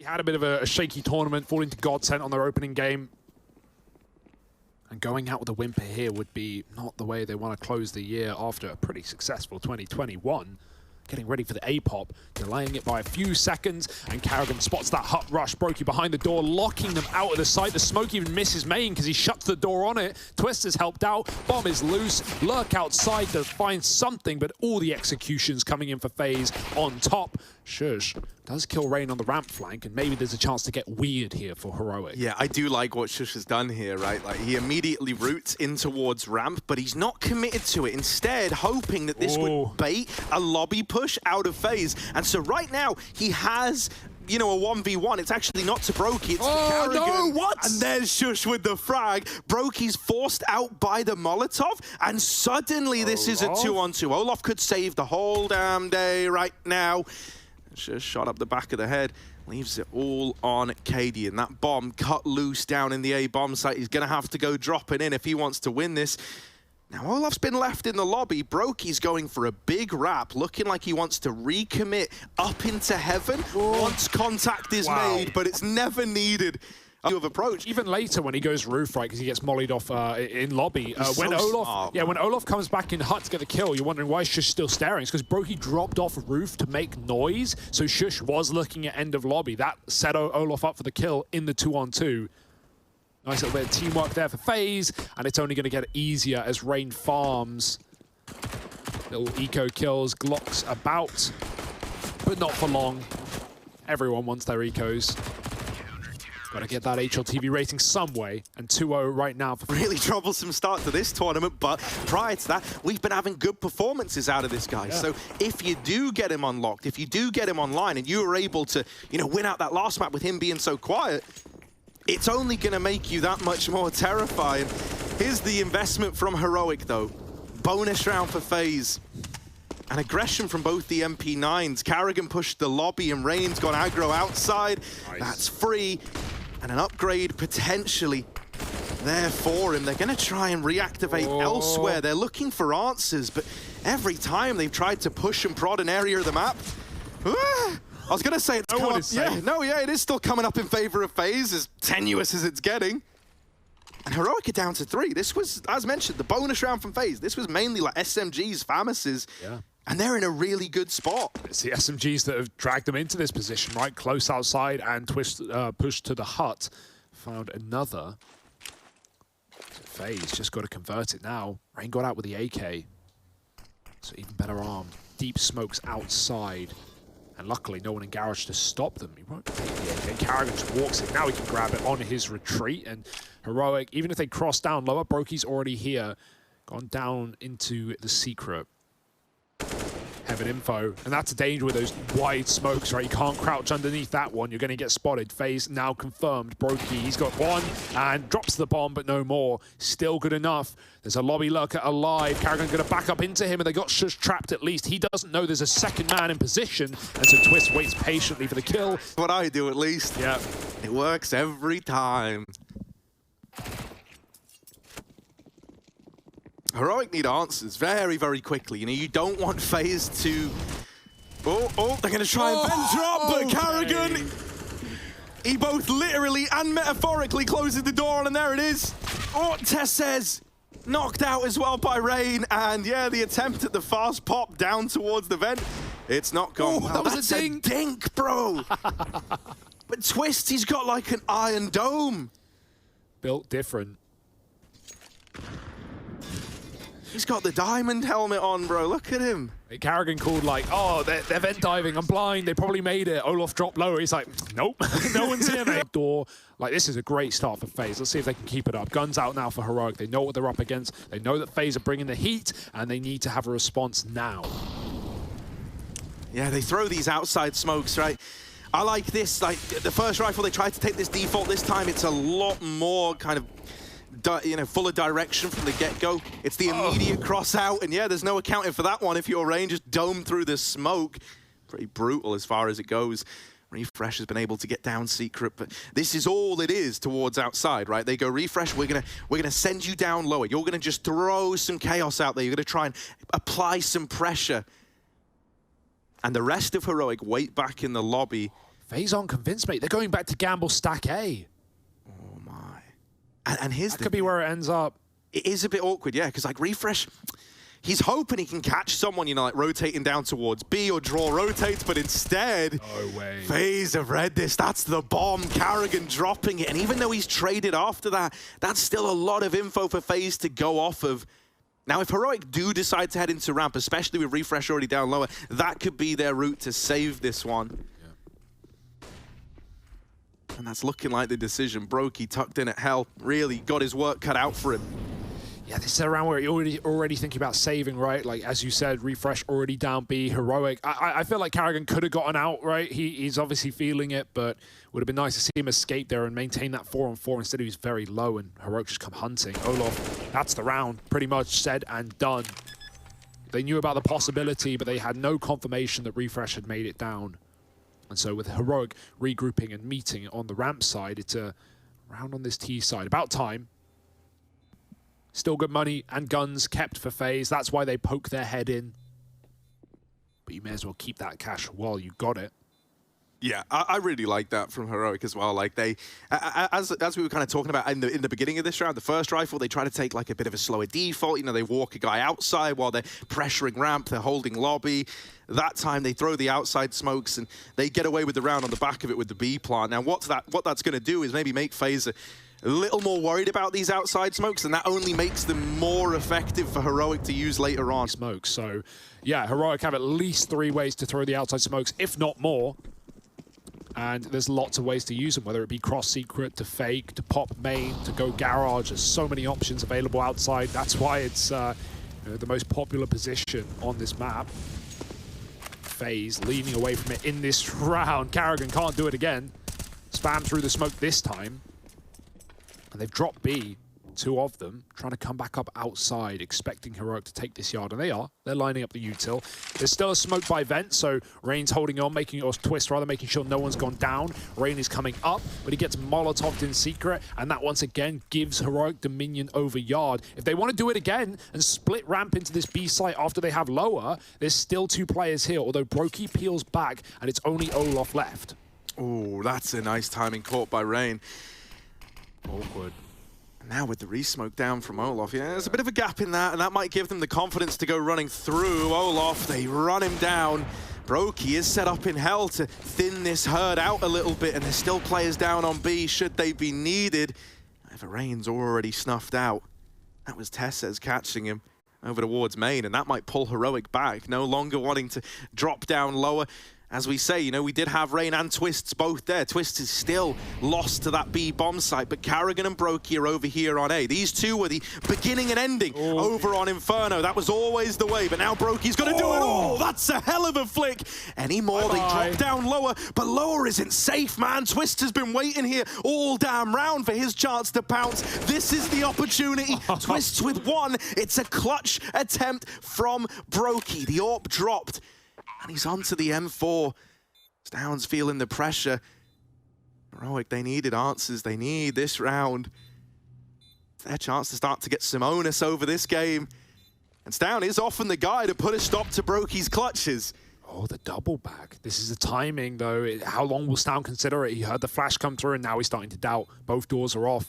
He had a bit of a shaky tournament, falling to Godsent on their opening game. And going out with a whimper here would be not the way they want to close the year after a pretty successful 2021. Getting ready for the A-pop, delaying it by a few seconds, and karrigan spots that hut rush. Brokey behind the door, locking them out of the sight. The smoke even misses main because he shuts the door on it. Twist has helped out, bomb is loose, lurk outside to find something, but all the executions coming in for Faze on top. Shush does kill Rain on the ramp flank, and maybe there's a chance to get weird here for Heroic. Yeah, I do like what Shush has done here, right? Like, he immediately roots in towards ramp, but he's not committed to it. Instead, hoping that this would bait a lobby push out of Faze. And so right now, he has, you know, a 1v1. It's actually not to Brokey, it's to karrigan. No, what? And there's Shush with the frag. Brokey's forced out by the Molotov, and suddenly this is a 2-on-2. Olof could save the whole damn day right now. Just shot up the back of the head, leaves it all on KD, and that bomb cut loose down in the A bomb site. He's going to have to go dropping in if he wants to win this. Now Olaf's been left in the lobby. Brokey's going for a big wrap, looking like he wants to recommit up into heaven once contact is made, but it's never needed. Of approach. Even later when he goes roof, right, because he gets mollied off in lobby. When Olaf comes back in hut to get the kill, you're wondering why Shush still staring. It's because Brokey dropped off roof to make noise, so Shush was looking at end of lobby. That set Olaf up for the kill in the 2-on-2. Nice little bit of teamwork there for Faze, and it's only going to get easier as Rain farms. Little eco kills, Glocks about, but not for long. Everyone wants their ecos. Got to get that HLTV rating some way, and 2-0 right now. Really troublesome start to this tournament, but prior to that, we've been having good performances out of this guy. Yeah. So if you do get him unlocked, if you do get him online, and you were able to, you know, win out that last map with him being so quiet, it's only going to make you that much more terrifying. Here's the investment from Heroic, though. Bonus round for Faze. And aggression from both the MP9s. karrigan pushed the lobby, and Rain's gone aggro outside. Nice. That's free. And an upgrade potentially there for him. They're going to try and reactivate elsewhere. They're looking for answers, but every time they've tried to push and prod an area of the map, I was going to say it's it is still coming up in favor of Faze, as tenuous as it's getting. And Heroic are down to 3. This was, as mentioned, the bonus round from Faze. This was mainly like SMGs, Famuses. Yeah. And they're in a really good spot. It's the SMGs that have dragged them into this position, right? Close outside and pushed to the hut. Found another. Faze just got to convert it now. Rain got out with the AK. So even better armed. Deep smokes outside. And luckily, no one in garage to stop them. He won't take the AK. karrigan just walks in. Now he can grab it on his retreat. And Heroic, even if they cross down lower, Brokey's already here. Gone down into the secret. Heaven info, and that's a danger with those wide smokes, right? You can't crouch underneath that one. You're going to get spotted. Faze now confirmed. Brokey, he's got one and drops the bomb, but no more. Still good enough. There's a lobby lurker alive. karrigan going to back up into him, and they got Shush trapped at least. He doesn't know there's a second man in position, and so Twist waits patiently for the kill. What I do, at least. Yeah. It works every time. Heroic need answers very, very quickly. You know, you don't want Faze to... they're going to try and vent drop, but karrigan, he both literally and metaphorically closes the door on, and there it is. Tess says, knocked out as well by Rain, and yeah, the attempt at the fast pop down towards the vent, it's not gone well. That was a dink. Dink, bro. But Twist, he's got like an iron dome. Built different. He's got the diamond helmet on, bro. Look at him. karrigan called like, oh, they're vent diving. I'm blind. They probably made it. Olaf dropped lower. He's like, nope. No one's here, mate. Door. Like, this is a great start for Faze. Let's see if they can keep it up. Guns out now for Heroic. They know what they're up against. They know that Faze are bringing the heat, and they need to have a response now. Yeah, they throw these outside smokes, right? I like this. Like, the first rifle, they tried to take this default. This time, it's a lot more kind of... you know, full of direction from the get-go. It's the immediate cross out, and yeah, there's no accounting for that one if your range just dome through the smoke. Pretty brutal as far as it goes. Refresh has been able to get down secret, but this is all it is towards outside, right? They go, Refresh, we're gonna send you down lower. You're gonna just throw some chaos out there. You're gonna try and apply some pressure. And the rest of Heroic wait back in the lobby Faze aren't convinced, mate. They're going back to gamble stack A. Oh, my. And here's that could be where it ends up. It is a bit awkward, yeah, because, like, Refresh, he's hoping he can catch someone, you know, like, rotating down towards B or draw rotates, but instead, no way. Faze have read this. That's the bomb. Karrigan dropping it. And even though he's traded after that, that's still a lot of info for Faze to go off of. Now, if Heroic do decide to head into ramp, especially with Refresh already down lower, that could be their route to save this one. And that's looking like the decision. Brokey tucked in at hell, really got his work cut out for him. Yeah, this is a round where you're already thinking about saving, right? Like, as you said, Refresh already down B, Heroic. I feel like Karrigan could have gotten out, right? He's obviously feeling it, but would have been nice to see him escape there and maintain that 4-on-4. Instead, he was very low, and Heroic just come hunting. Olof, that's the round, pretty much said and done. They knew about the possibility, but they had no confirmation that Refresh had made it down. And so with Heroic regrouping and meeting on the ramp side, it's a round on this T side. About time. Still good money and guns kept for Faze. That's why they poke their head in. But you may as well keep that cash while you got it. Yeah, I really like that from Heroic as well. Like they, as we were kind of talking about in the beginning of this round, the first rifle, they try to take like a bit of a slower default. You know, they walk a guy outside while they're pressuring ramp, they're holding lobby. That time they throw the outside smokes and they get away with the round on the back of it with the B plant. Now what that's going to do is maybe make Faze a little more worried about these outside smokes, and that only makes them more effective for Heroic to use later on. Smokes. So yeah, Heroic have at least 3 ways to throw the outside smokes, if not more. And there's lots of ways to use them, whether it be cross-secret, to fake, to pop main, to go garage. There's so many options available outside. That's why it's you know, the most popular position on this map. Faze leaning away from it in this round. Karrigan can't do it again. Spam through the smoke this time. And they've dropped B, 2 of them, trying to come back up outside, expecting Heroic to take this yard, and they are. They're lining up the util. There's still a smoke by vent, so Rain's holding on, or Twist rather, making sure no one's gone down. Rain is coming up, but he gets Molotoved in secret, and that once again gives Heroic dominion over yard. If they want to do it again and split ramp into this B site after they have lower, there's still 2 players here, although Brokey peels back, and it's only Olof left. Oh, that's a nice timing caught by Rain. Awkward. Now with the re-smoke down from Olof, yeah, there's a bit of a gap in that, and that might give them the confidence to go running through. Olof, they run him down. Brokey is set up in hell to thin this herd out a little bit, and there's still players down on B should they be needed. However, Rain's already snuffed out. That was Tessez catching him over towards main, and that might pull Heroic back, no longer wanting to drop down lower. As we say, you know, we did have Rain and Twists both there. Twists is still lost to that B bomb site, but Karrigan and Brokey are over here on A. These two were the beginning and ending over on Inferno. That was always the way, but now Brokey's going to do it all. That's a hell of a flick. Any more, they drop down lower, but lower isn't safe, man. Twist has been waiting here all damn round for his chance to pounce. This is the opportunity. Twists with 1. It's a clutch attempt from Brokey. The AWP dropped. And he's onto the M4. Stown's feeling the pressure. Heroic, they needed answers. They need this round. It's their chance to start to get some onus over this game. And Stown is often the guy to put a stop to Brokey's clutches. Oh, the double back. This is the timing, though. How long will Stown consider it? He heard the flash come through, and now he's starting to doubt. Both doors are off.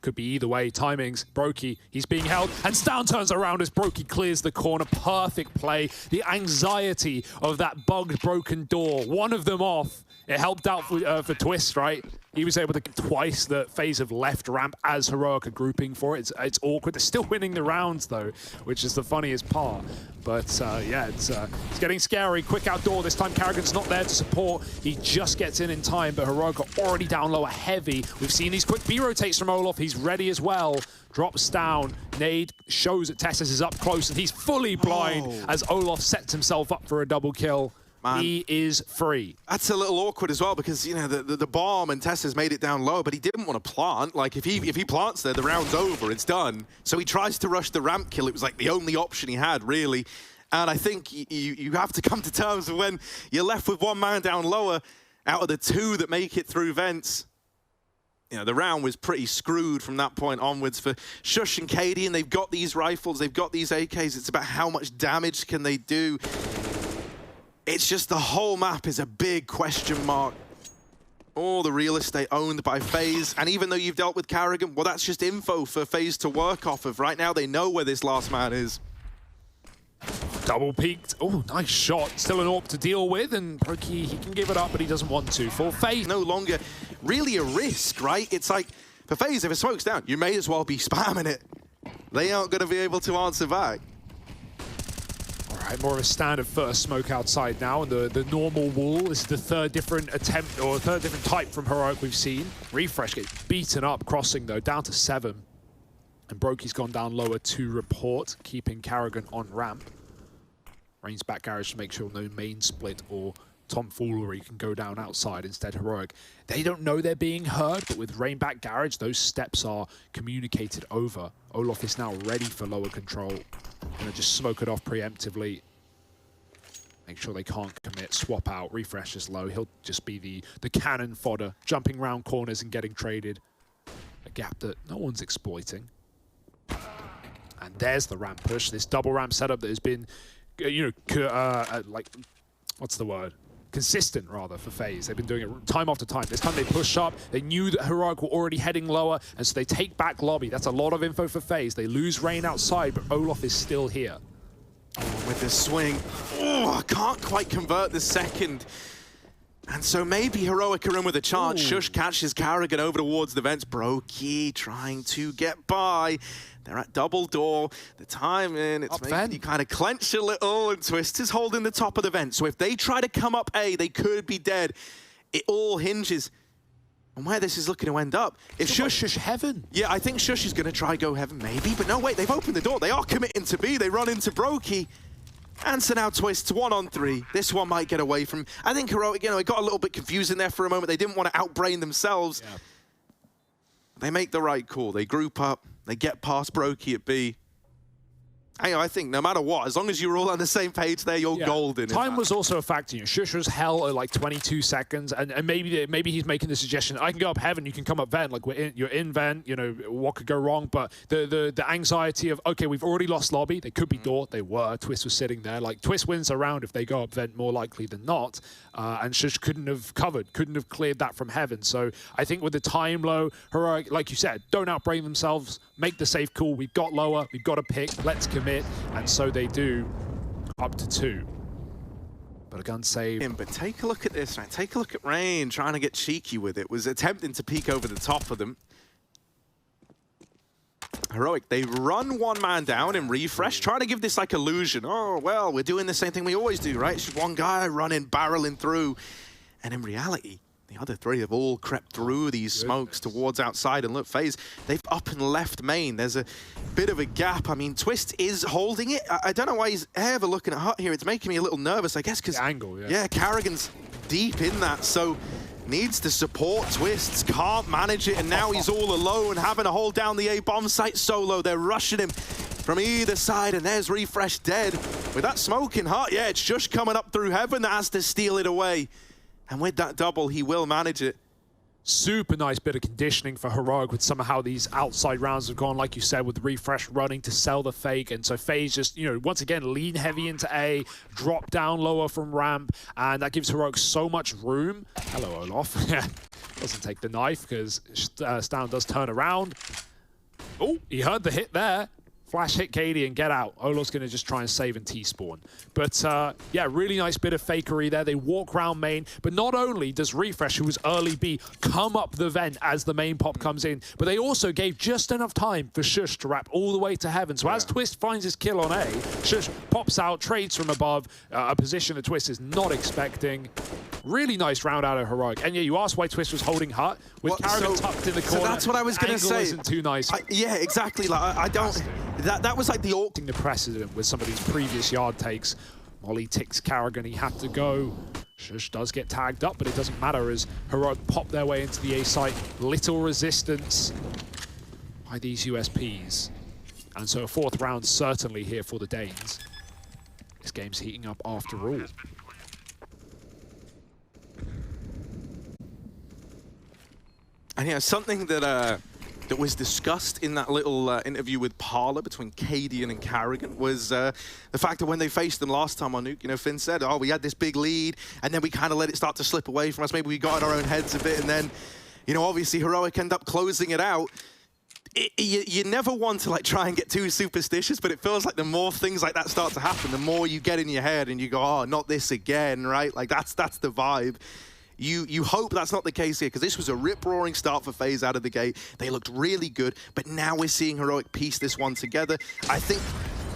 Could be either way. Timings. Brokey, he's being held, and Stown turns around as Brokey clears the corner. Perfect play. The anxiety of that bugged, broken door. One of them off. It helped out for Twist, right? He was able to get twice the Faze of left ramp as Heroic are grouping for it. It's awkward. They're still winning the rounds, though, which is the funniest part. But yeah, it's getting scary. Quick outdoor. This time Karrigan's not there to support. He just gets in time, but Heroic are already down lower heavy. We've seen these quick B rotates from Olof. He's ready as well. Drops down. Nade shows that Tessez is up close, and he's fully blind as Olof sets himself up for a double kill. Man, he is free. That's a little awkward as well because, you know, the bomb and Tessez made it down low, but he didn't want to plant. Like, if he plants there, the round's over, it's done. So he tries to rush the ramp kill. It was like the only option he had, really. And I think you have to come to terms with when you're left with 1 man down lower out of the 2 that make it through vents. You know, the round was pretty screwed from that point onwards for Shush and Katie, and they've got these rifles, they've got these AKs. It's about how much damage can they do. It's just the whole map is a big question mark. all the real estate owned by Faze. And even though you've dealt with Karrigan, well, that's just info for Faze to work off of. Right now, they know where this last man is. Double peeked. Oh, nice shot. Still an AWP to deal with, and Brokey, he can give it up, but he doesn't want to. For Faze, no longer really a risk, right? It's like, for Faze, if it smokes down, you may as well be spamming it. They aren't going to be able to answer back. All right, more of a standard first smoke outside now, and the normal wall. This is the third different attempt, or third different type from Heroic we've seen. Refresh gets beaten up, crossing though, down to 7. And Brokey's gone down lower to report, keeping Karrigan on ramp. Rain's back garage to make sure no main split or tomfoolery can go down outside. Instead, Heroic, they don't know they're being heard, but with Rain back garage, those steps are communicated over. Olof is now ready for lower control. Gonna just smoke it off preemptively. Make sure they can't commit, swap out, refresh is low. He'll just be the cannon fodder, jumping around corners and getting traded. A gap that no one's exploiting. And there's the ramp push, this double ramp setup that has been, you know, like, what's the word? Consistent, rather, for Faze. They've been doing it time after time. This time they push up. They knew that Heroic were already heading lower, and so they take back lobby. That's a lot of info for Faze. They lose Rain outside, but Olof is still here. With this swing, oh, I can't quite convert the second. And so maybe Heroic are in with a chance. Shush catches Karrigan over towards the vents. Brokey trying to get by. They're at double door. The time in, it's making you kind of clench a little, and Twist is holding the top of the vent. So if they try to come up A, they could be dead. It all hinges on where this is looking to end up. If Shush heaven. Yeah, I think Shush is going to try go heaven maybe, but no, wait, they've opened the door. They are committing to B. They run into Brokey. And so now Twist 1-on-3. This one might get away from, I think Heroic, you know, it got a little bit confusing there for a moment. They didn't want to outbrain themselves. Yeah. They make the right call. They group up. They get past Brokey at B. I think no matter what, as long as you're all on the same page there, you're golden. Time was also a factor. You know, Shush was hell at like 22 seconds, and maybe he's making the suggestion, I can go up heaven, you can come up vent, like you're in vent, you know, what could go wrong? But the anxiety of, okay, we've already lost lobby, they could be door, they were, Twist was sitting there, like Twist wins a round if they go up vent more likely than not, and Shush couldn't have cleared that from heaven. So I think with the time low, Heroic, like you said, don't outbrain themselves, make the safe call, we've got lower, we've got to pick, let's commit. And so they do, up to 2. But a gun save. But take a look at this, right? Take a look at Rain trying to get cheeky with it. Was attempting to peek over the top of them. Heroic, they run one man down in refresh, trying to give this like illusion. Oh, well, we're doing the same thing we always do, right? It's just one guy running, barreling through. And in reality, the other 3 have all crept through these smokes towards outside. And look, Faze, they've up and left main. There's a bit of a gap. I mean, Twist is holding it. I don't know why he's ever looking at Hut here. It's making me a little nervous, I guess, because angle, yeah, Karrigan's deep in that, so needs to support Twists, can't manage it, and now he's all alone, having to hold down the A bomb site solo. They're rushing him from either side, and there's Refresh dead. With that smoke in Hut, yeah, it's just coming up through heaven that has to steal it away. And with that double, he will manage it. Super nice bit of conditioning for Heroic with somehow these outside rounds have gone, like you said, with Refresh running to sell the fake. And so Faze just, you know, once again, lean heavy into A, drop down lower from ramp, and that gives Heroic so much room. Hello, Olof. Doesn't take the knife because Stan does turn around. Oh, he heard the hit there. Flash hit Katie and get out. Olof's going to just try and save and T-spawn. But yeah, really nice bit of fakery there. They walk round main, but not only does Refresh, who was early B, come up the vent as the main pop comes in, but they also gave just enough time for Shush to wrap all the way to heaven. So as Twist finds his kill on A, Shush pops out, trades from above, a position that Twist is not expecting. Really nice round out of Heroic. And yeah, you asked why Twist was holding Hut with Karrigan tucked in the corner. So that's what I was going to say. Isn't too nice. Yeah, exactly. Like I don't. That was like the precedent with some of these previous yard takes. Molly ticks Karrigan. He had to go. Shush does get tagged up, but it doesn't matter as Heroic pop their way into the A site. Little resistance by these USPs. And so a 4th round certainly here for the Danes. This game's heating up after all. And yeah, something that that was discussed in that little interview with Parler between Cadian and Carrigan was the fact that when they faced them last time on Nuke, you know, Finn said, oh, we had this big lead, and then we kind of let it start to slip away from us. Maybe we got in our own heads a bit, and then, you know, obviously Heroic end up closing it out. You never want to like try and get too superstitious, but it feels like the more things like that start to happen, the more you get in your head and you go, oh, not this again, right? Like that's the vibe. You hope that's not the case here, because this was a rip-roaring start for Faze out of the gate. They looked really good, but now we're seeing Heroic piece this one together. I think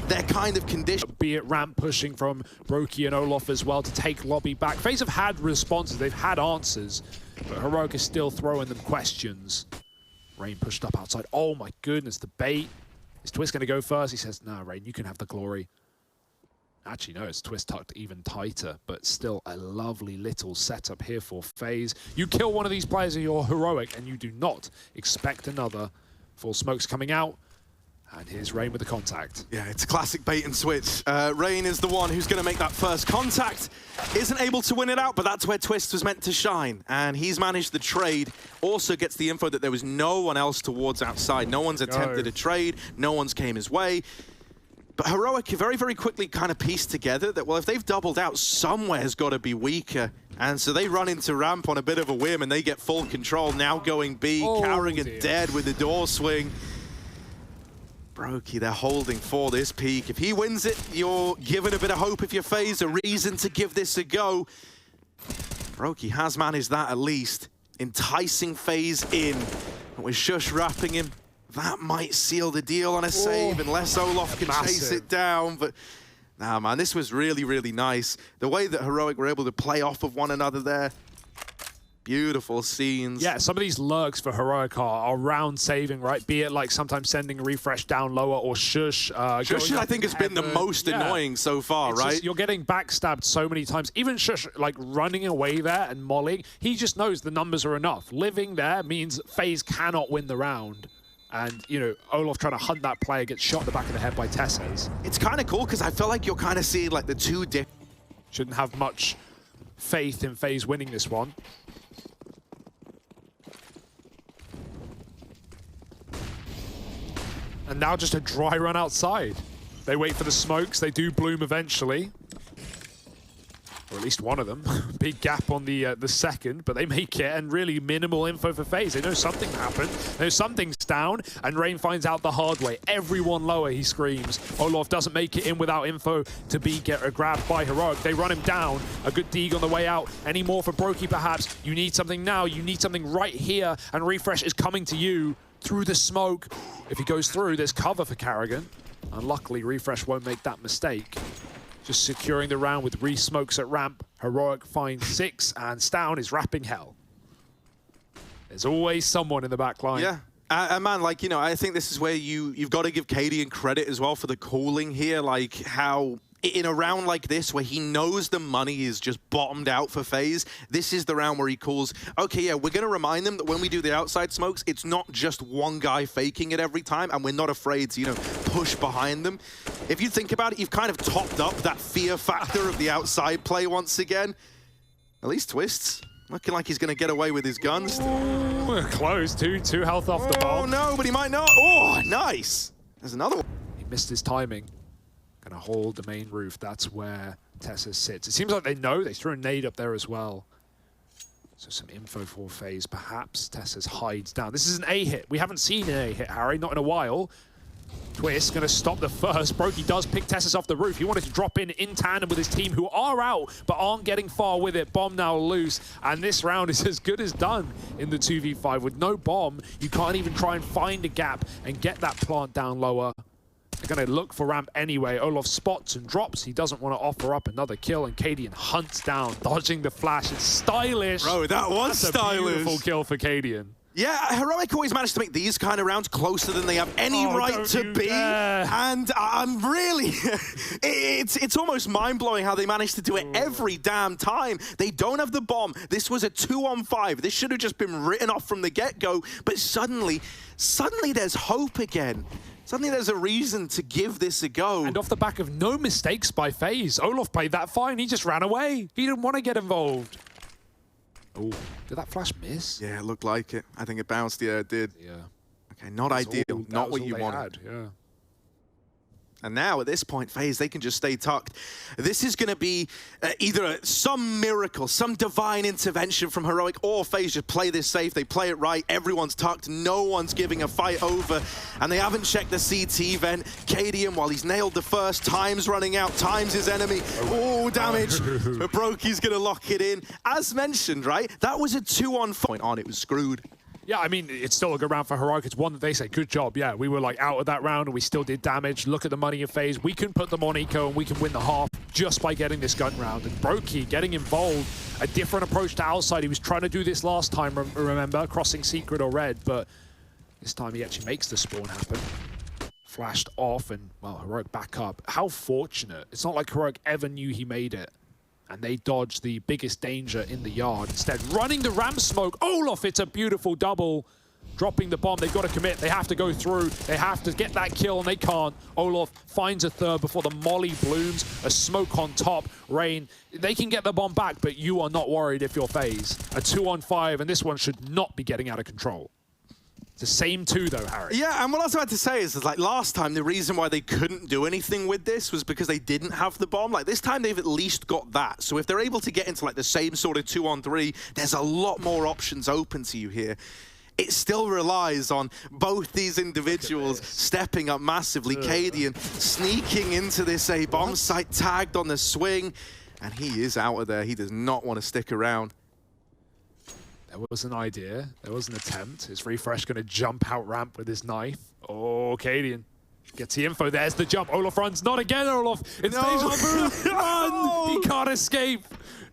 they're kind of conditioned. Be it ramp pushing from Brokey and Olof as well to take lobby back. Faze have had responses, they've had answers, but Heroic is still throwing them questions. Rain pushed up outside. Oh my goodness, the bait. Is Twist going to go first? He says, nah, Rain, you can have the glory. Actually, no, it's Twist tucked even tighter, but still a lovely little setup here for Faze. You kill one of these players and you're Heroic, and you do not expect another. Full smokes coming out. And here's Rain with the contact. Yeah, it's a classic bait and switch. Rain is the one who's going to make that first contact. Isn't able to win it out, but that's where Twist was meant to shine. And he's managed the trade. Also gets the info that there was no one else towards outside. No one's attempted a trade. No one's came his way. But Heroic very, very quickly kind of pieced together that, well, if they've doubled out, somewhere's got to be weaker. And so they run into ramp on a bit of a whim, and they get full control. Now going B, Carrigan dead with the door swing. Brokey, they're holding for this peak. If he wins it, you're given a bit of hope if you're Faze, a reason to give this a go. Brokey has managed that at least. Enticing Faze in. And with Shush wrapping him, that might seal the deal on a save unless Olof can chase it down. But nah, man, this was really, really nice. The way that Heroic were able to play off of one another there. Beautiful scenes. Yeah, some of these lurks for Heroic are round saving, right? Be it like sometimes sending a refresh down lower or Shush. Shush, I think, has been the most annoying so far, right? You're getting backstabbed so many times. Even Shush, like running away there and mollying, he just knows the numbers are enough. Living there means Faze cannot win the round. And, you know, Olof trying to hunt that player gets shot in the back of the head by Tesses. It's kind of cool because I feel like you're kind of seeing like the two Shouldn't have much faith in Faze winning this one. And now just a dry run outside. They wait for the smokes. They do bloom eventually. Or at least one of them. Big gap on the second, but they make it, and really minimal info for Faze. They know something happened. They know something's down, and Rain finds out the hard way. Everyone lower, he screams. Olof doesn't make it in without info to be grabbed by Heroic. They run him down. A good dig on the way out. Any more for Brokey, perhaps? You need something now. You need something right here, and Refresh is coming to you through the smoke. If he goes through, there's cover for Carrigan. Unluckily, Refresh won't make that mistake. Just securing the round with re-smokes at ramp. Heroic finds 6, and Stown is wrapping hell. There's always someone in the back line. Yeah. And man, like, you know, I think this is where you've got to give Cadian credit as well for the calling here. Like, how in a round like this, where he knows the money is just bottomed out for Faze, this is the round where he calls, okay, yeah, we're going to remind them that when we do the outside smokes, it's not just one guy faking it every time, and we're not afraid to, you know, push behind them. If you think about it, you've kind of topped up that fear factor of the outside play once again. At least Twist's looking like he's going to get away with his guns. Ooh, close, two health off the bomb. Oh no, but he might not. Oh, nice. There's another one. He missed his timing. Gonna hold the main roof. That's where Tessa sits. It seems like they know. They threw a nade up there as well. So some info for Faze. Perhaps Tessa's hides down. This is an A hit. We haven't seen an A hit, Harry. Not in a while. Twist gonna stop the first. Brokey does pick Tessus off the roof. He wanted to drop in tandem with his team, who are out, but aren't getting far with it. Bomb now loose, and this round is as good as done in the 2v5. With no bomb, you can't even try and find a gap and get that plant down lower. They're going to look for ramp anyway. Olof spots and drops. He doesn't want to offer up another kill, and Cadian hunts down, dodging the flash. It's stylish. Bro, that was stylish. A beautiful kill for Cadian. Yeah, Heroic always managed to make these kind of rounds closer than they have any right to be. And I'm really, it's almost mind-blowing how they managed to do it every damn time. They don't have the bomb. This was a 2-on-5. This should have just been written off from the get-go. But suddenly there's hope again. Suddenly there's a reason to give this a go. And off the back of no mistakes by Faze, Olof played that fine. He just ran away. He didn't want to get involved. Oh, did that flash miss? Yeah, it looked like it. I think it bounced. Yeah, it did. Yeah. Okay, not ideal, not what you wanted. Yeah. And now, at this point, Faze, they can just stay tucked. This is going to be either some miracle, some divine intervention from Heroic, or Faze just play this safe. They play it right. Everyone's tucked. No one's giving a fight over. And they haven't checked the CT vent. ggWP, while he's nailed the first, time's running out. Time's his enemy. Oh, damage. But Brokey's going to lock it in. As mentioned, right, that was a 2-on-4. It was screwed. Yeah, I mean, it's still a good round for Heroic. It's one that they say, good job. Yeah, we were like out of that round and we still did damage. Look at the money in Faze. We can put them on eco and we can win the half just by getting this gun round. And Brokey getting involved, a different approach to outside. He was trying to do this last time, remember, crossing secret or red, but this time he actually makes the spawn happen. Flashed off and, well, Heroic back up. How fortunate. It's not like Heroic ever knew he made it. And they dodged the biggest danger in the yard. Instead, running the ramp smoke. Olof, it's a beautiful double. Dropping the bomb. They've got to commit. They have to go through. They have to get that kill, and they can't. Olof finds a third before the molly blooms. A smoke on top. Rain, they can get the bomb back, but you are not worried if you're Faze. A 2-on-5, and this one should not be getting out of control. It's the same two, though, Harry. Yeah, and what I was about to say is like last time, the reason why they couldn't do anything with this was because they didn't have the bomb. Like this time, they've at least got that. So if they're able to get into like the same sort of 2-on-3, there's a lot more options open to you here. It still relies on both these individuals stepping up massively. ggWP sneaking into this A bomb site, tagged on the swing, and he is out of there. He does not want to stick around. There was an idea. There was an attempt. Is Refresh going to jump out ramp with his knife? Oh, ggWP gets the info. There's the jump. Olof runs. Not again, Olof. It's deja vu. Run! No. He can't escape.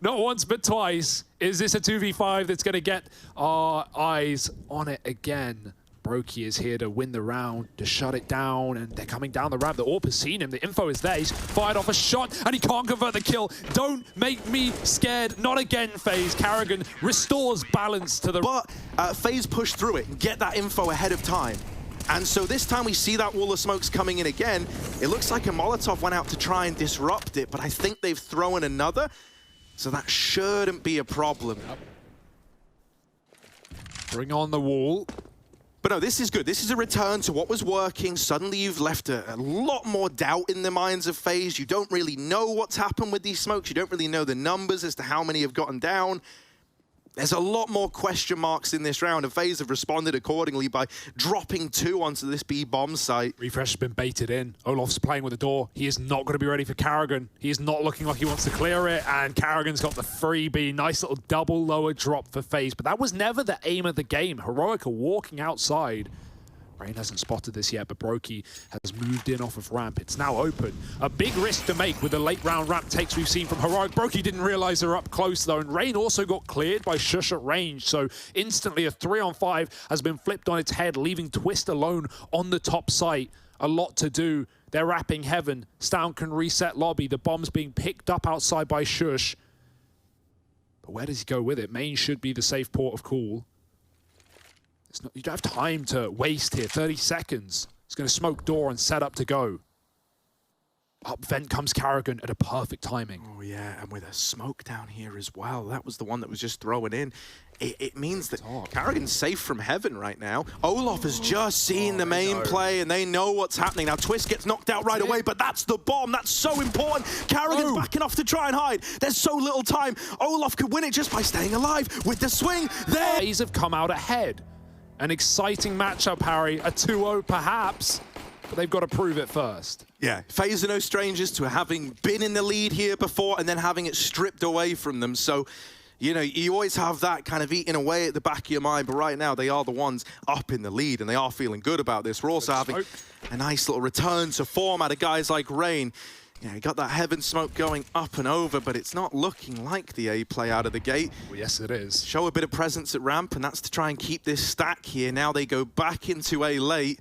Not once, but twice. Is this a 2v5 that's going to get our eyes on it again? Brokey is here to win the round, to shut it down, and they're coming down the ramp. The AWP has seen him. The info is there. He's fired off a shot, and he can't convert the kill. Don't make me scared. Not again, Faze. Karrigan restores balance to the... But Faze pushed through it and get that info ahead of time. And so this time we see that wall of smokes coming in again. It looks like a Molotov went out to try and disrupt it, but I think they've thrown another, so that shouldn't be a problem. Yep. Bring on the wall. But no, this is good. This is a return to what was working. Suddenly you've left a lot more doubt in the minds of Faze. You don't really know what's happened with these smokes. You don't really know the numbers as to how many have gotten down. There's a lot more question marks in this round, and Faze have responded accordingly by dropping 2 onto this B bomb site. Refresh has been baited in. Olof's playing with the door. He is not going to be ready for Karrigan. He is not looking like he wants to clear it, and Karrigan's got the freebie. Nice little double lower drop for Faze, but that was never the aim of the game. Heroic are walking outside. Rain hasn't spotted this yet, but Brokey has moved in off of ramp. It's now open. A big risk to make with the late round ramp takes we've seen from Heroic. Brokey didn't realize they're up close though, and Rain also got cleared by Shush at range. So instantly a 3-on-5 has been flipped on its head, leaving Twist alone on the top site. A lot to do. They're wrapping heaven. Stown can reset lobby. The bomb's being picked up outside by Shush. But where does he go with it? Main should be the safe port of call. You don't have time to waste here. 30 seconds. He's going to smoke door and set up to go. Up vent comes Karrigan at a perfect timing. Oh yeah, and with a smoke down here as well. That was the one that was just thrown in. It means that Karrigan's safe from heaven right now. Olof has just seen the main play, and they know what's happening. Now Twist gets knocked out right away, but that's the bomb. That's so important. Karrigan's backing off to try and hide. There's so little time. Olof could win it just by staying alive with the swing. There. Faze have come out ahead. An exciting matchup, Harry. A 2-0 perhaps, but they've got to prove it first. Yeah, Faze are no strangers to having been in the lead here before and then having it stripped away from them. So, you know, you always have that kind of eating away at the back of your mind, but right now they are the ones up in the lead and they are feeling good about this. We're also having a nice little return to form out of guys like Rain. Yeah, he got that heaven smoke going up and over, but it's not looking like the A play out of the gate. Well, yes, it is. Show a bit of presence at ramp, and that's to try and keep this stack here. Now they go back into A late.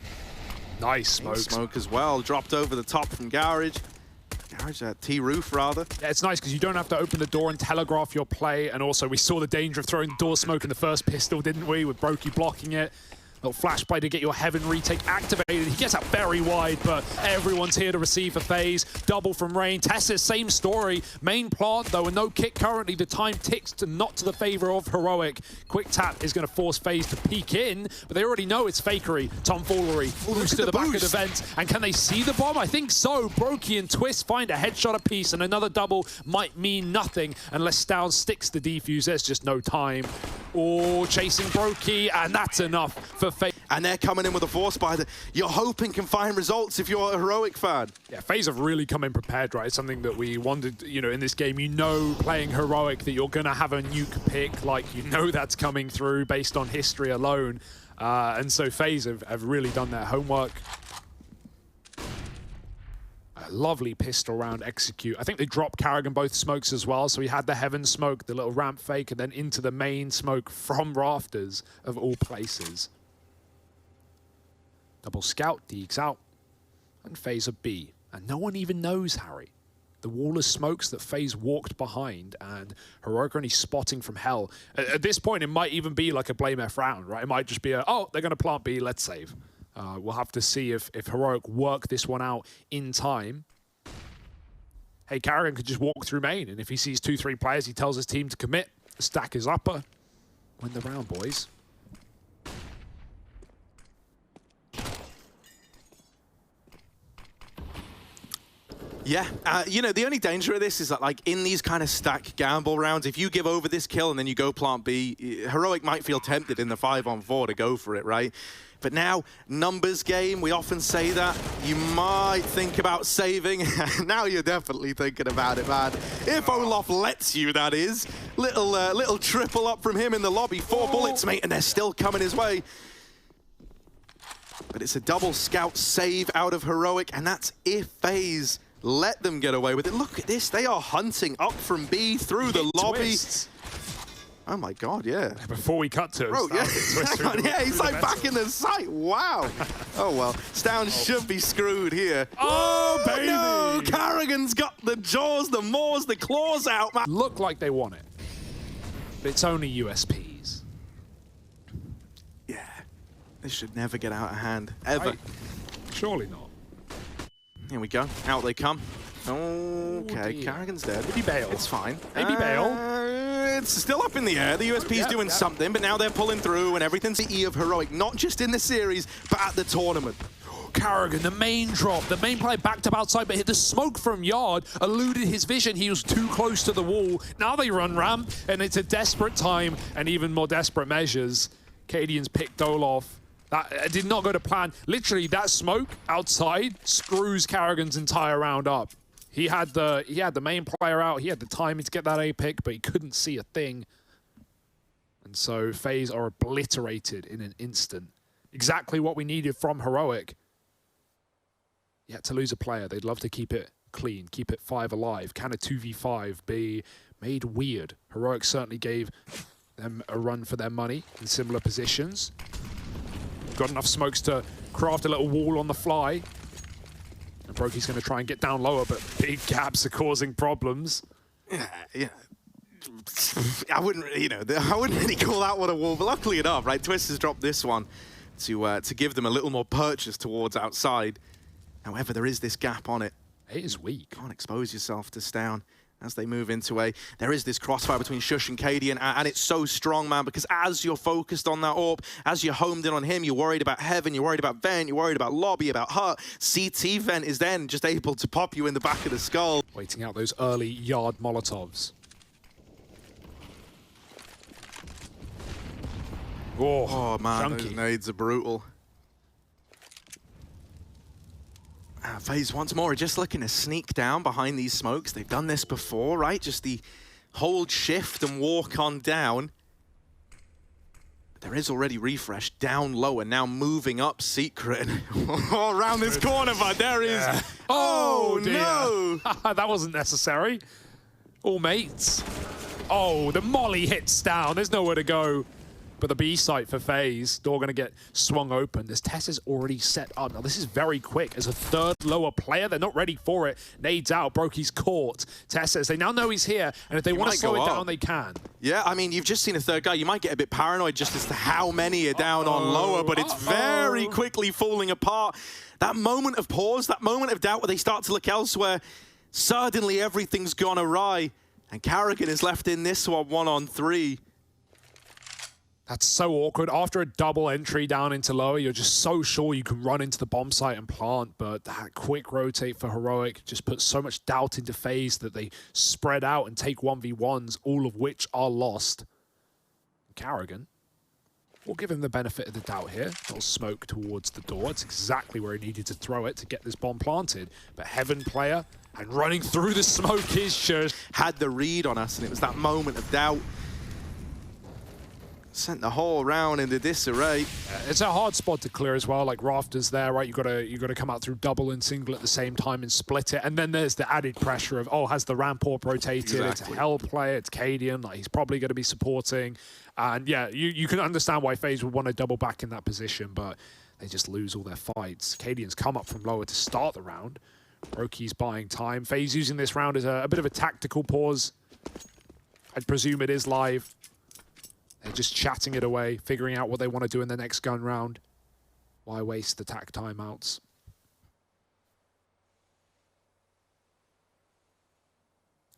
Nice smoke. Smoke as well, dropped over the top from Garage. T-roof, rather. Yeah, it's nice because you don't have to open the door and telegraph your play, and also we saw the danger of throwing door smoke in the first pistol, didn't we, with Brokey blocking it. Little flashbang to get your Heaven retake activated. He gets out very wide, but everyone's here to receive for Faze. Double from Rain. Tessa's same story. Main plant, though, and no kick currently. The time ticks to not to the favor of Heroic. Quick tap is going to force Faze to peek in, but they already know it's fakery. Tomfoolery. Boost to the back of the vent. And can they see the bomb? I think so. Brokey and Twist find a headshot apiece, and another double might mean nothing unless Stown sticks the defuse. There's just no time. Oh, chasing Brokey, and that's enough for Faze. And they're coming in with a force buy that you're hoping can find results if you're a Heroic fan. Yeah, Faze have really come in prepared, right? It's something that we wanted, you know, in this game. You know, playing Heroic, that you're going to have a nuke pick. Like, you know that's coming through based on history alone. And so Faze have really done their homework. A lovely pistol round execute. I think they dropped Karrigan both smokes as well. So he had the Heaven smoke, the little ramp fake, and then into the main smoke from rafters of all places. Double scout, deeks out, and Faze a B. And no one even knows, Harry. The wall of smokes that Faze walked behind, and Heroic are only spotting from hell. At this point, it might even be like a blame F round, right? It might just be a, oh, they're going to plant B, let's save. We'll have to see if Heroic work this one out in time. Hey, Karrigan could just walk through main, and if he sees 2-3 players, he tells his team to commit. The stack is upper. Win the round, boys. Yeah, you know, the only danger of this is that, like, in these kind of stack gamble rounds, if you give over this kill and then you go plant B, Heroic might feel tempted in the 5-on-4 to go for it, right? But now, numbers game, we often say that. You might think about saving. Now you're definitely thinking about it, man. If Olaf lets you, that is. Little triple up from him in the lobby. 4 bullets, mate, and they're still coming his way. But it's a double scout save out of Heroic, and that's if Faze let them get away with it. Look at this. They are hunting up from B through the lobby. Twists. Oh my God, yeah. Before we cut to Bro, yeah. Yeah, he's like back in the site. Wow. Oh, well. Stown should be screwed here. Oh, baby. No, Karrigan's got the jaws, the maws, the claws out, man. Look like they want it. But it's only USPs. Yeah. This should never get out of hand, ever. Right. Surely not. Here we go. Out they come. Okay, dear. Karrigan's dead. Maybe bail. It's fine. Maybe bail. It's still up in the air. The USP's doing something, but now they're pulling through, and everything's the E of Heroic, not just in the series, but at the tournament. Karrigan, the main drop. The main play backed up outside, but hit the smoke from Yard eluded his vision. He was too close to the wall. Now they run ramp, and it's a desperate time, and even more desperate measures. Cadians picked Olaf. That did not go to plan. Literally, that smoke outside screws Karrigan's entire round up. He had the main player out. He had the timing to get that A pick, but he couldn't see a thing. And so Faze are obliterated in an instant. Exactly what we needed from Heroic. Yet to lose a player, they'd love to keep it clean, keep it 5 alive. Can a 2v5 be made weird? Heroic certainly gave them a run for their money in similar positions. Got enough smokes to craft a little wall on the fly. And Brokey's going to try and get down lower, but big gaps are causing problems. Yeah. I wouldn't really call that one a wall, but luckily enough, right, Twist has dropped this one to give them a little more purchase towards outside. However, there is this gap on it. It is weak. Can't expose yourself to Stown as they move into A. There is this crossfire between Shush and Cadian, and it's so strong, man, because as you're focused on that AWP, as you're homed in on him, you're worried about Heaven, you're worried about Vent, you're worried about Lobby, about Hut. CT Vent is then just able to pop you in the back of the skull. Waiting out those early Yard Molotovs. Oh man, chunky. those nades are brutal. Faze once more, just looking to sneak down behind these smokes. They've done this before, right? Just the hold shift and walk on down. There is already refresh down low and now moving up secret. Around this corner, but there is. Yeah. Oh no! That wasn't necessary. All mates. Oh, the molly hits down. There's nowhere to go. but the B site for Faze, door gonna get swung open. This Tess is already set up. Now this is very quick. As a third lower player, they're not ready for it. Nades out, Brokey's caught. Tess says they now know he's here, and if they want to slow it down, they can. Yeah, I mean, you've just seen a third guy. You might get a bit paranoid just as to how many are down on lower, but it's very quickly falling apart. That moment of pause, that moment of doubt where they start to look elsewhere, suddenly everything's gone awry, and Carrigan is left in this one 1-on-3. That's so awkward. After a double entry down into lower, you're just so sure you can run into the bomb site and plant, but that quick rotate for Heroic just puts so much doubt into Faze that they spread out and take 1v1s, all of which are lost. Carrigan, we'll give him the benefit of the doubt here. Little smoke towards the door. It's exactly where he needed to throw it to get this bomb planted. But Heaven player, and running through the smoke is Shush. Had the read on us, and it was that moment of doubt. Sent the whole round into disarray. It's a hard spot to clear as well, like rafters there, right? You gotta come out through double and single at the same time and split it. And then there's the added pressure of, oh, has the Ramport rotated? Exactly. It's a Hell player, it's Cadian, like he's probably gonna be supporting. And yeah, you can understand why FaZe would want to double back in that position, but they just lose all their fights. Cadian's come up from lower to start the round. Brokey's buying time. FaZe using this round as a bit of a tactical pause. I'd presume it is live. They're just chatting it away, figuring out what they want to do in the next gun round. Why waste the tac timeouts?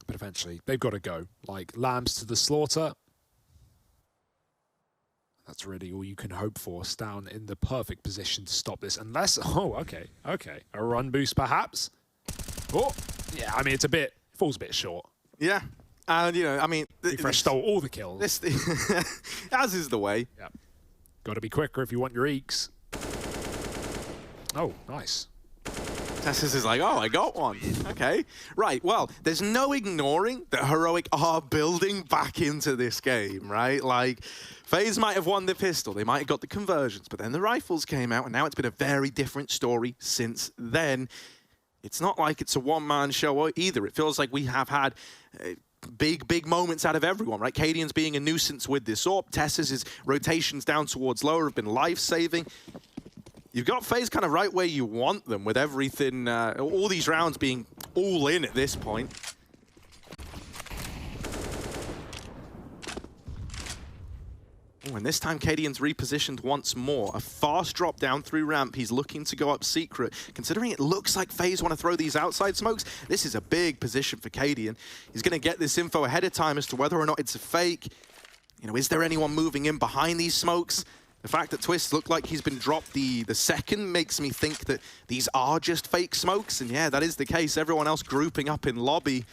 But eventually, they've got to go. Like, lambs to the slaughter. That's really all you can hope for. Down in the perfect position to stop this. Unless, oh, okay. A run boost, perhaps. Oh, yeah, I mean, it falls a bit short. Yeah. And, you know, I mean... Refresh stole all the kills. As is the way. Yeah. Got to be quicker if you want your eeks. Oh, nice. Tessus is like, oh, I got one. Okay. Right, well, there's no ignoring that Heroic are building back into this game, right? Like, FaZe might have won the pistol. They might have got the conversions, but then the rifles came out, and now it's been a very different story since then. It's not like it's a one-man show either. It feels like we have had... big moments out of everyone, right? Cadian's being a nuisance with this AWP. Tess's rotations down towards lower have been life-saving. You've got FaZe kind of right where you want them with everything, all these rounds being all in at this point. Oh, and this time Cadian's repositioned once more. A fast drop down through ramp. He's looking to go up secret. Considering it looks like FaZe want to throw these outside smokes, this is a big position for Cadian. He's going to get this info ahead of time as to whether or not it's a fake. You know, is there anyone moving in behind these smokes? The fact that Twist looked like he's been dropped the second makes me think that these are just fake smokes. And yeah, that is the case. Everyone else grouping up in lobby.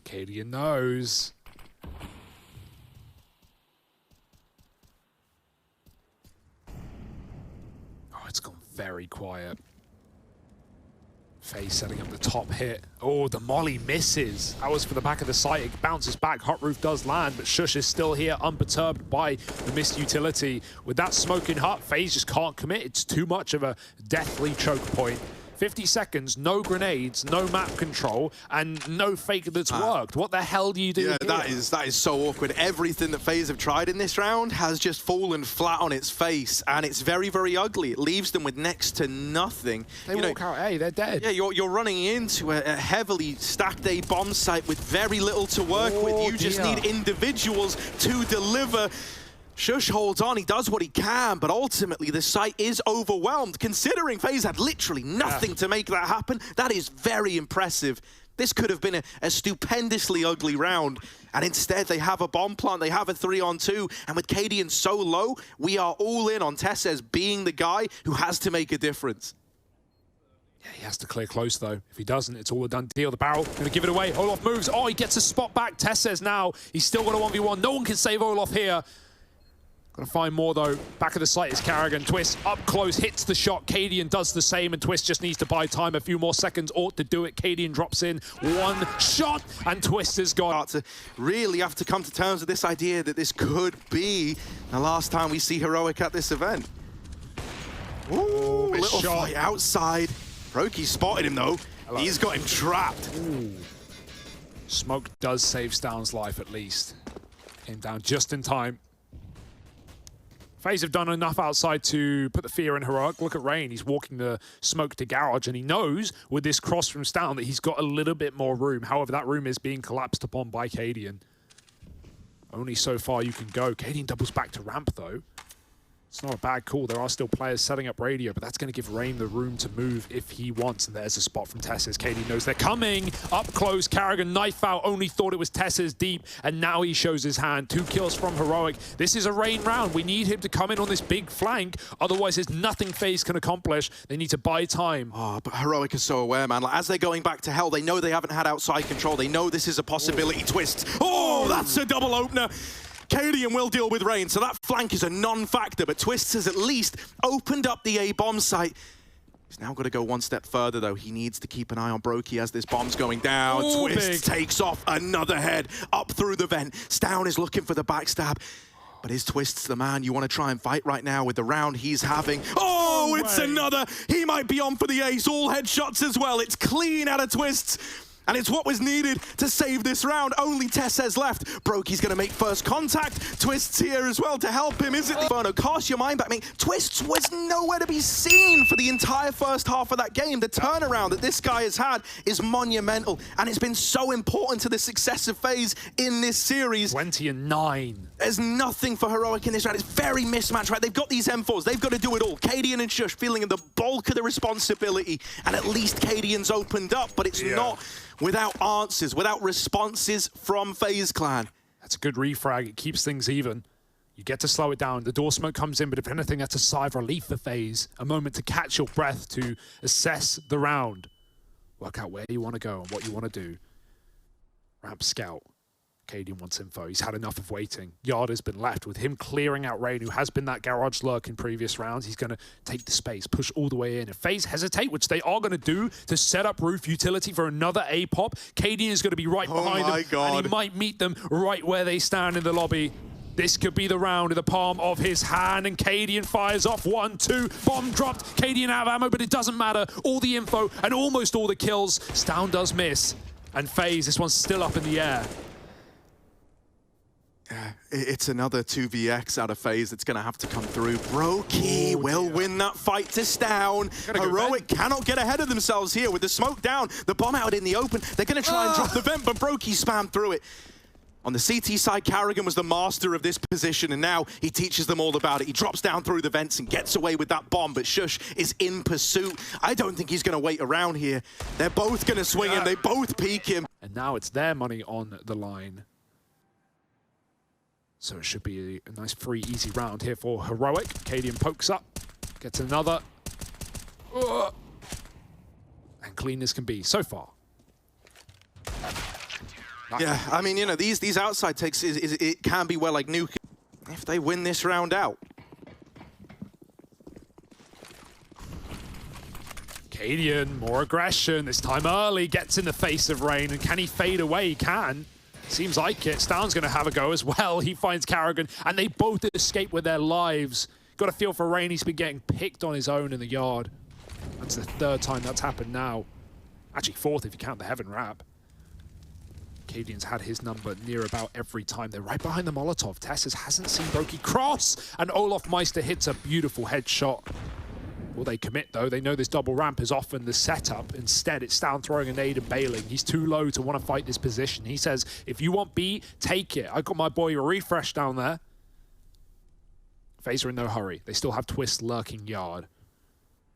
Cadian knows. It's gone very quiet. FaZe setting up the top hit. Oh, the molly misses. That was for the back of the site. It bounces back. Hot Roof does land, but Shush is still here, unperturbed by the missed utility. With that smoking hut, FaZe just can't commit. It's too much of a deathly choke point. 50 seconds, no grenades, no map control, and no fake that's worked. What the hell do you do here? That is so awkward. Everything that FaZe have tried in this round has just fallen flat on its face, and it's very, very ugly. It leaves them with next to nothing. They walk out A, they're dead. Yeah, you're running into a heavily stacked A bomb site with very little to work with. You just need individuals to deliver. Shush holds on, he does what he can, but ultimately the site is overwhelmed. Considering FaZe had literally nothing to make that happen, that is very impressive. This could have been a stupendously ugly round, and instead they have a bomb plant, they have a 3-on-2, and with Cadian so low, we are all in on Tessez being the guy who has to make a difference. Yeah, he has to clear close, though. If he doesn't, it's all a done deal. The barrel, going to give it away. Olaf moves. Oh, he gets a spot back. Tessez now. He's still got a 1v1. No one can save Olaf here. Gonna find more though. Back of the site is Carrigan. Twist up close, hits the shot. Cadian does the same, and Twist just needs to buy time. A few more seconds ought to do it. Cadian drops in one shot, and Twist is gone. To really have to come to terms with this idea that this could be the last time we see Heroic at this event. Ooh, a little fight outside. Brokey spotted him though. Hello. He's got him trapped. Ooh. Smoke does save Stown's life at least. Came down just in time. Faze have done enough outside to put the fear in Heroic. Look at Rain. He's walking the smoke to Garage, and he knows with this cross from Stown that he's got a little bit more room. However, that room is being collapsed upon by cadiaN. Only so far you can go. cadiaN doubles back to ramp, though. It's not a bad call. There are still players setting up radio, but that's going to give Rain the room to move if he wants. And there's a spot from Tess's. cadiaN knows they're coming. Up close, karrigan knife out. Only thought it was Tess's deep, and now he shows his hand. 2 kills from Heroic. This is a Rain round. We need him to come in on this big flank. Otherwise, there's nothing Faze can accomplish. They need to buy time. Oh, but Heroic is so aware, man. Like, as they're going back to hell, they know they haven't had outside control. They know this is a possibility. Twist. Oh, that's a double opener. cadiaN will deal with Rain, so that flank is a non-factor, but Twist has at least opened up the A bomb site. He's now got to go one step further, though. He needs to keep an eye on Brokey as this bomb's going down. Ooh, Twist big. takes off another head up through the vent. Stown is looking for the backstab. But is Twist's the man you want to try and fight right now with the round he's having? Oh, it's another! He might be on for the ace. All headshots as well. It's clean out of Twist's. And it's what was needed to save this round. Only Tess has left. Brokey's going to make first contact. Twist's here as well to help him, isn't it? Inferno, cast your mind back. I mean, Twist was nowhere to be seen for the entire first half of that game. The turnaround that this guy has had is monumental, and it's been so important to the success of Faze in this series. 20-9. There's nothing for Heroic in this round. It's very mismatched, right? They've got these M4s. They've got to do it all. cadiaN and Sjuush feeling the bulk of the responsibility, and at least cadiaN's opened up, but it's not without answers, without responses from FaZe Clan. That's a good refrag. It keeps things even. You get to slow it down. The door smoke comes in, but if anything, that's a sigh of relief for Faze. A moment to catch your breath, to assess the round. Work out where you want to go and what you want to do. Ramp scout. cadiaN wants info. He's had enough of waiting. Yard has been left with him clearing out Rain, who has been that garage lurk in previous rounds. He's going to take the space, push all the way in. If Faze hesitate, which they are going to do to set up roof utility for another A-pop, cadiaN is going to be right behind them, and he might meet them right where they stand in the lobby. This could be the round in the palm of his hand, and cadiaN fires off 1, 2, bomb dropped. cadiaN out of ammo, but it doesn't matter. All the info and almost all the kills. Stown does miss, and Faze, this one's still up in the air. Yeah, it's another 2vx out of Faze that's going to have to come through. Brokey will win that fight to Stown. Heroic cannot get ahead of themselves here with the smoke down, the bomb out in the open. They're going to try and drop the vent, but Brokey spammed through it. On the CT side, karrigan was the master of this position, and now he teaches them all about it. He drops down through the vents and gets away with that bomb, but Sjuush is in pursuit. I don't think he's going to wait around here. They're both going to swing him. They both peek him. And now it's their money on the line. So it should be a nice, free, easy round here for Heroic. cadiaN pokes up, gets another. And clean as can be so far. Yeah, I mean, you know, these outside takes, it can be well like Nuke if they win this round out. cadiaN, more aggression, this time early, gets in the face of Rain, and can he fade away? He can. Seems like it. Stown's going to have a go as well. He finds karrigan, and they both escape with their lives. Got a feel for Rain. He's been getting picked on his own in the yard. That's the 3rd time that's happened now. Actually, 4th if you count the Heaven Wrap. cadiaN's had his number near about every time. They're right behind the Molotov. Tess hasn't seen Brokey cross, and Olaf Meister hits a beautiful headshot. Will they commit, though? They know this double ramp is often the setup. Instead, it's Stown throwing a nade and bailing. He's too low to want to fight this position. He says, if you want B, take it. I got my boy a refresh down there. Faze are in no hurry. They still have Twist lurking yard.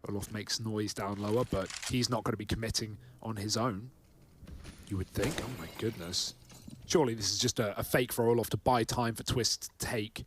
Olaf makes noise down lower, but he's not going to be committing on his own. You would think. Oh, my goodness. Surely this is just a fake for Olaf to buy time for Twist to take.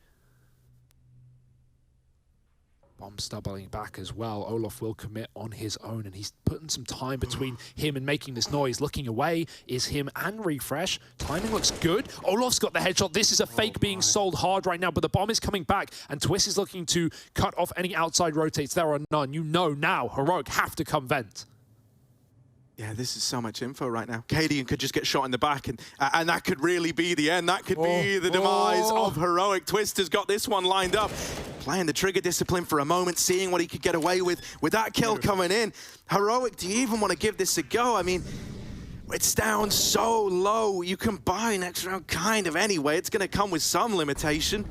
Bomb stumbling back as well. Olaf will commit on his own, and he's putting some time between him and making this noise. Looking away is him and Refresh. Timing looks good. Olaf's got the headshot. This is a fake being sold hard right now, but the bomb is coming back, and Twist is looking to cut off any outside rotates. There are none. You know now Heroic have to come vent. Yeah, this is so much info right now. cadiaN could just get shot in the back, and that could really be the end. That could be the demise of Heroic. Twist has got this one lined up. Playing the trigger discipline for a moment, seeing what he could get away with that kill coming in. Heroic, do you even want to give this a go? I mean, it's down so low. You can buy next round kind of anyway. It's going to come with some limitation.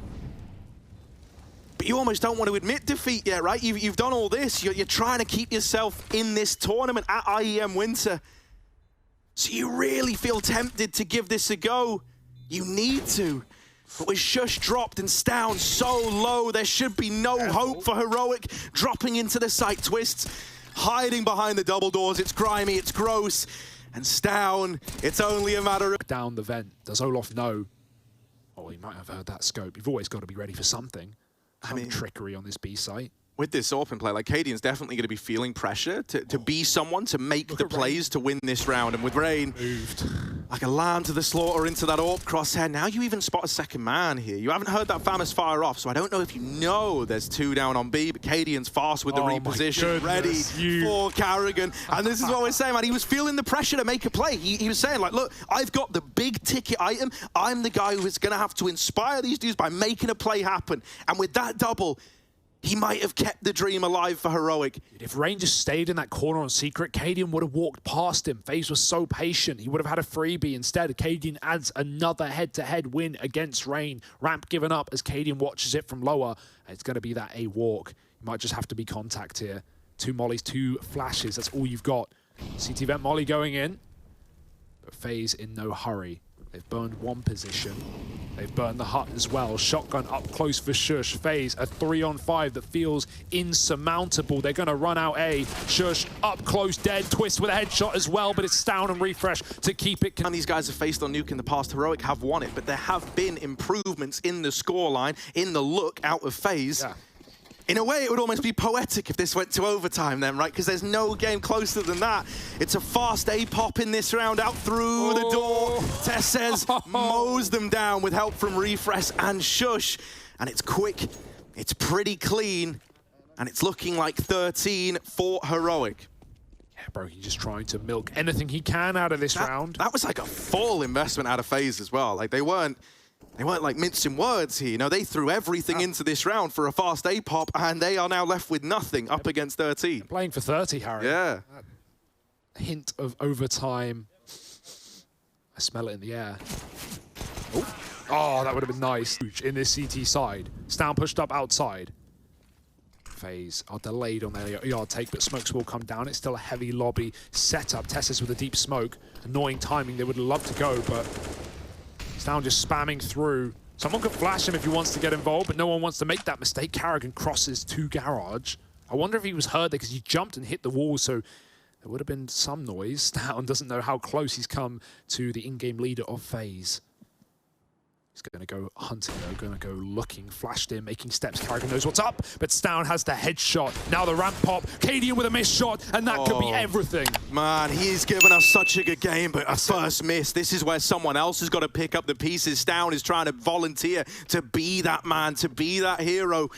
but you almost don't want to admit defeat yet, right? You've done all this. You're trying to keep yourself in this tournament at IEM Winter. So you really feel tempted to give this a go. You need to. But with Shush dropped and Stown so low, there should be no hope for Heroic. Dropping into the site twists, hiding behind the double doors. It's grimy, it's gross. And Stown, it's only a matter of... Down the vent. Does Olaf know? Oh, he might have heard that scope. You've always got to be ready for something. Some trickery on this B site. With this open play, like, Cadian's definitely going to be feeling pressure to be someone, to make the plays to win this round. And with Rain, like a lamb to the slaughter into that AWP crosshair, now you even spot a second man here. You haven't heard that famous fire off, so I don't know if you know there's 2 down on B, but Cadian's fast with the reposition, ready for Carrigan. And this is what we're saying, man. He was feeling the pressure to make a play. He was saying, like, look, I've got the big ticket item. I'm the guy who is going to have to inspire these dudes by making a play happen. And with that double, he might have kept the dream alive for Heroic. If Rain just stayed in that corner on Secret, Cadian would have walked past him. Faze was so patient. He would have had a freebie. Instead, Cadian adds another head-to-head win against Rain. Ramp given up as Cadian watches it from lower. It's going to be that A walk. You might just have to be contact here. 2 mollies, 2 flashes. That's all you've got. CT vent molly going in. But Faze in no hurry. They've burned 1 position. They've burned the hut as well. Shotgun up close for Shush. Faze, a 3-on-5 that feels insurmountable. They're going to run out A. Shush up close, dead. Twist with a headshot as well, but it's down and refresh to keep it. And these guys have faced on Nuke in the past. Heroic have won it, but there have been improvements in the scoreline, in the look out of Faze. Yeah. In a way, it would almost be poetic if this went to overtime then, right? Because there's no game closer than that. It's a fast A-pop in this round, out through the door. Tessez mows them down with help from Refresh and Shush. And it's quick, it's pretty clean, and it's looking like 13 for Heroic. Yeah, bro, he's just trying to milk anything he can out of this round. That was like a full investment out of Faze as well. Like, they weren't like mincing words here. You know, they threw everything into this round for a fast A-pop, and they are now left with nothing up against 13. They're playing for 30, Harry. Yeah. A hint of overtime. I smell it in the air. Oh, that would have been nice. In this CT side. Stown pushed up outside. Faze are delayed on their yard take, but smokes will come down. It's still a heavy lobby setup. Tessez with a deep smoke. Annoying timing. They would love to go, but Stown just spamming through. Someone could flash him if he wants to get involved, but no one wants to make that mistake. Carrigan crosses to garage. I wonder if he was heard there because he jumped and hit the wall, so there would have been some noise. Stown doesn't know how close he's come to the in-game leader of Faze. He's going to go hunting, though, going to go looking, flashed in, making steps. Carrigan knows what's up, but Stown has the headshot. Now the ramp pop, Cadian with a missed shot, and that could be everything. Man, he's given us such a good game, but a first miss. This is where someone else has got to pick up the pieces. Stown is trying to volunteer to be that man, to be that hero.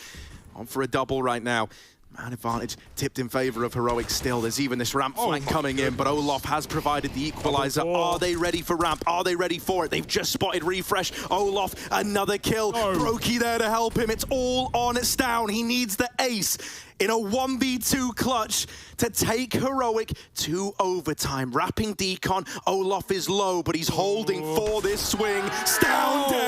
On for a double right now. Man advantage tipped in favor of Heroic still. There's even this ramp flank coming in, but Olaf has provided the equalizer. Are they ready for ramp? Are they ready for it? They've just spotted Refresh. Olaf, another kill. Brokey there to help him. It's all on Stown. He needs the ace in a 1v2 clutch to take Heroic to overtime. Wrapping decon. Olaf is low, but he's holding for this swing. Stown down.